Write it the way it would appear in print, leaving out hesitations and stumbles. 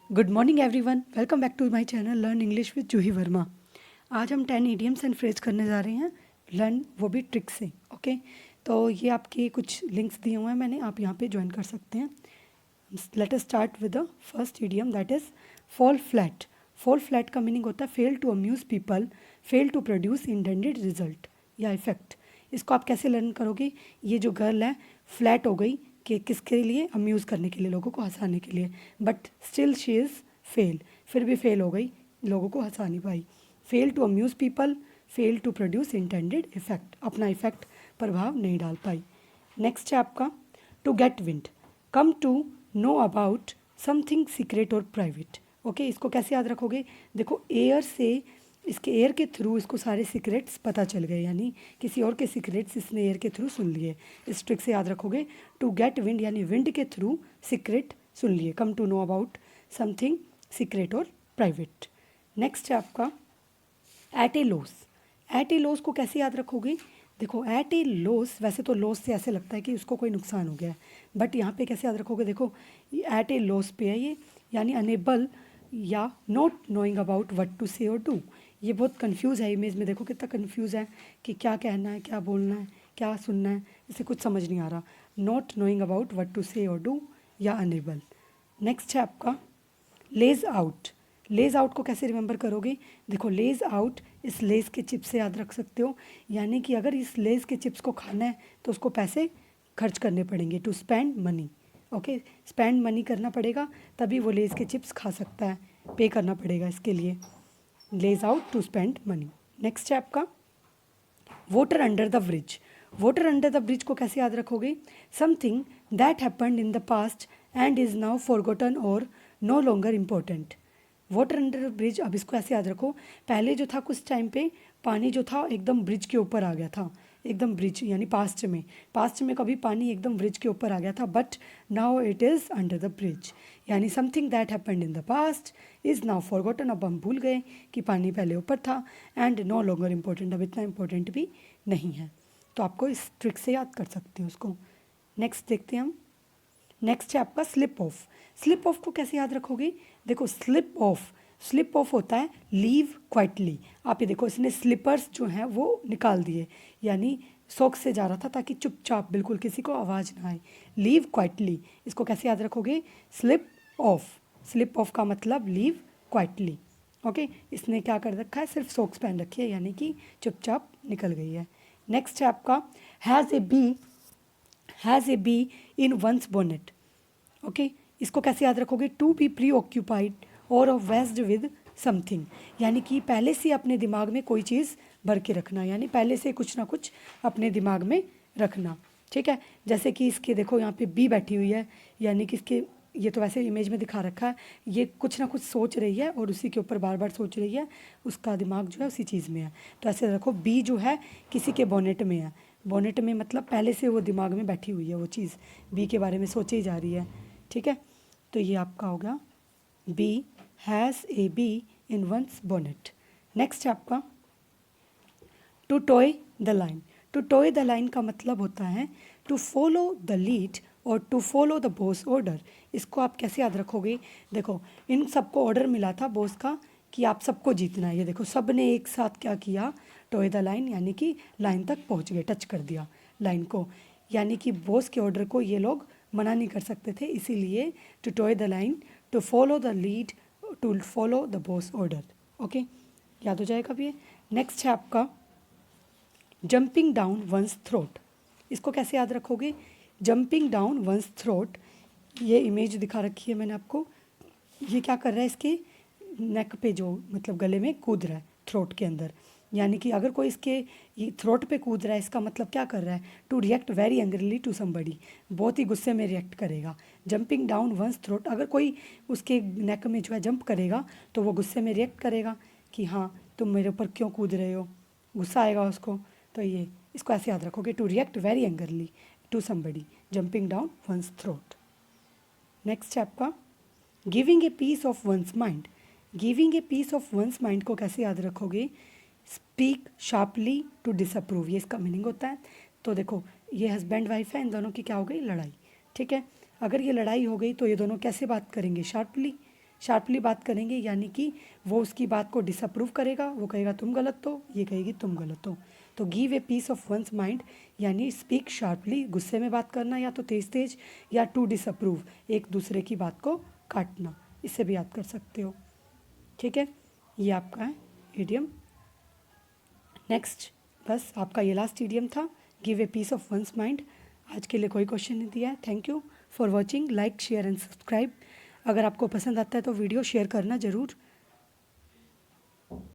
Good morning everyone, welcome back to my channel learn English with Juhi Verma. आज हम 10 idioms and phrase करने जा रहे हैं, लर्न वो भी ट्रिक से। ओके, तो ये आपके कुछ लिंक्स दिए हुए हैं मैंने, आप यहाँ पे ज्वाइन कर सकते हैं। Let us start with the first idiom, that is fall flat. Fall flat का मीनिंग होता है fail to amuse people, fail to produce intended result या इफेक्ट। इसको आप कैसे लर्न करोगे? ये जो गर्ल है फ्लैट हो गई कि किसके लिए? अम्यूज़ करने के लिए, लोगों को हंसाने के लिए, but still she is fail, फिर भी फेल हो गई, लोगों को हंसा नहीं पाई। Fail to amuse people, fail to produce intended effect, अपना इफेक्ट प्रभाव नहीं डाल पाई। नेक्स्ट है आपका to get wind, come to know about something secret और प्राइवेट। ओके, इसको कैसे याद रखोगे? देखो, एयर से, इसके एयर के थ्रू इसको सारे सीक्रेट्स पता चल गए, यानी किसी और के सीक्रेट्स इसने एयर के थ्रू सुन लिए। इस ट्रिक से याद रखोगे, टू गेट विंड यानी विंड के थ्रू सीक्रेट सुन लिए, come to know about something secret और प्राइवेट। नेक्स्ट है आपका at a loss. At a loss को कैसे याद रखोगे? देखो, एट ए लॉस, वैसे तो लॉस से ऐसे लगता है कि उसको कोई नुकसान हो गया है, बट यहाँ पे कैसे याद रखोगे? देखो, एट ए लॉस पे है ये, यानी अनेबल या not knowing about what to say और डू। ये बहुत कंफ्यूज है, इमेज में देखो कितना कंफ्यूज है कि क्या कहना है, क्या बोलना है, क्या सुनना है, इसे कुछ समझ नहीं आ रहा। Not knowing about what to say और डू या अनेबल। नेक्स्ट है आपका लेज आउट। लेज आउट को कैसे रिमेंबर करोगे? देखो, लेज आउट इस लेस के चिप्स से याद रख सकते हो, यानी कि अगर इस लेस के चिप्स को खाना है तो उसको पैसे खर्च करने पड़ेंगे, to spend money. Okay, spend money करना पड़ेगा, तभी वो लेस के चिप्स खा सकता है, पे करना पड़ेगा इसके लिए। Lays out to spend money. Next है आपका water under the bridge. Water under the bridge को कैसे याद रखोगे? Something that happened in the past and is now forgotten और no longer important. Water under the bridge, अब इसको ऐसे याद रखो, पहले जो था कुछ टाइम पे पानी जो था एकदम ब्रिज के ऊपर आ गया था, एकदम ब्रिज यानी पास्ट में कभी पानी एकदम ब्रिज के ऊपर आ गया था, but now it is under the bridge, यानी something that happened in the past is now forgotten, अब हम भूल गए कि पानी पहले ऊपर था, एंड नो लॉन्गर इम्पोर्टेंट, अब इतना इम्पोर्टेंट भी नहीं है। तो आपको इस ट्रिक से याद कर सकते हो उसको। नेक्स्ट देखते हैं हम। नेक्स्ट है आपका स्लिप ऑफ। स्लिप ऑफ को कैसे याद रखोगे? देखो, स्लिप ऑफ होता है लीव क्वाइटली। आप ये देखो, इसने स्लीपर्स जो हैं वो निकाल दिए, यानी सॉक से जा रहा था ताकि चुपचाप बिल्कुल किसी को आवाज़ ना आए। लीव क्वाइटली, इसको कैसे याद रखोगे? Slip of. स्लिप ऑफ का मतलब लीव क्वाइटली। ओके, इसने क्या कर रखा है? सिर्फ सॉक्स पहन रखी है, यानी कि चुपचाप निकल गई है। नेक्स्ट है आपका has a bee in one's bonnet. Okay, इसको कैसे याद रखोगे? टू बी प्री ऑक्यूपाइड और वेस्ड विद समथिंग, यानी कि पहले से अपने दिमाग में कोई चीज़ भर के रखना, यानी पहले से कुछ ना कुछ अपने दिमाग में रखना। ठीक है, जैसे कि इसके देखो यहाँ पे बी बैठी हुई है, यानी कि इसके, ये तो वैसे इमेज में दिखा रखा है, ये कुछ ना कुछ सोच रही है और उसी के ऊपर बार बार सोच रही है, उसका दिमाग जो है उसी चीज़ में है। तो ऐसे रखो, बी जो है किसी के बोनेट में है। बोनेट में मतलब पहले से वो दिमाग में बैठी हुई है, वो चीज़ बी के बारे में सोची ही जा रही है। ठीक है, तो ये आपका हो गया bee has a bee in one's bonnet. Next है आपका to toe the line. To toe the line का मतलब होता है टू फॉलो द लीड और to follow the boss order. इसको आप कैसे याद रखोगे? देखो, इन सबको ऑर्डर मिला था बॉस का कि आप सबको जीतना है। ये देखो, सब ने एक साथ क्या किया? टॉय द लाइन, यानी कि लाइन तक पहुंच गए, टच कर दिया लाइन को, यानी कि बॉस के ऑर्डर को ये लोग मना नहीं कर सकते थे, इसीलिए to toe the line, to follow the lead, to follow the boss order. Okay, याद हो जाएगा भी ये। नेक्स्ट है आपका जंपिंग डाउन वंस थ्रोट। इसको कैसे याद रखोगे? जंपिंग डाउन वंस थ्रोट, ये इमेज दिखा रखी है मैंने आपको, ये क्या कर रहा है? इसके नेक पे, जो मतलब गले में कूद रहा है, थ्रोट के अंदर, यानी कि अगर कोई इसके ये थ्रोट पे कूद रहा है, इसका मतलब क्या कर रहा है? To react very angrily to somebody, बहुत ही गुस्से में रिएक्ट करेगा। जंपिंग डाउन वंस थ्रोट, अगर कोई उसके नेक में जो है जंप करेगा तो वो गुस्से में रिएक्ट करेगा कि हाँ, तुम मेरे ऊपर क्यों कूद रहे हो, गुस्सा आएगा उसको। तो ये, इसको ऐसे याद रखोगे, to react very angrily to somebody, jumping down one's throat. Next है आपका giving a piece of one's mind. Giving a piece of one's mind को कैसे याद रखोगे? स्पीक शार्पली टू डिसअप्रूव, ये इसका मीनिंग होता है। तो देखो, ये हस्बैंड वाइफ है, इन दोनों की क्या हो गई? लड़ाई। ठीक है, अगर ये लड़ाई हो गई तो ये दोनों कैसे बात करेंगे? शार्पली, शार्पली बात करेंगे यानी कि वो उसकी बात को डिसअप्रूव करेगा, वो कहेगा तुम गलत हो, ये कहेगी तुम गलत हो। तो give a piece of one's mind यानी स्पीक शार्पली, गुस्से में बात करना या तो तेज तेज, या टू डिसअप्रूव, एक दूसरे की बात को काटना, इससे भी याद कर सकते हो। ठीक है, ये आपका है इडियम। नेक्स्ट, बस आपका ये लास्ट इडियम था, give a piece of one's mind. आज के लिए कोई क्वेश्चन नहीं दिया है। Thank you for watching, like share and subscribe. अगर आपको पसंद आता है तो वीडियो शेयर करना ज़रूर।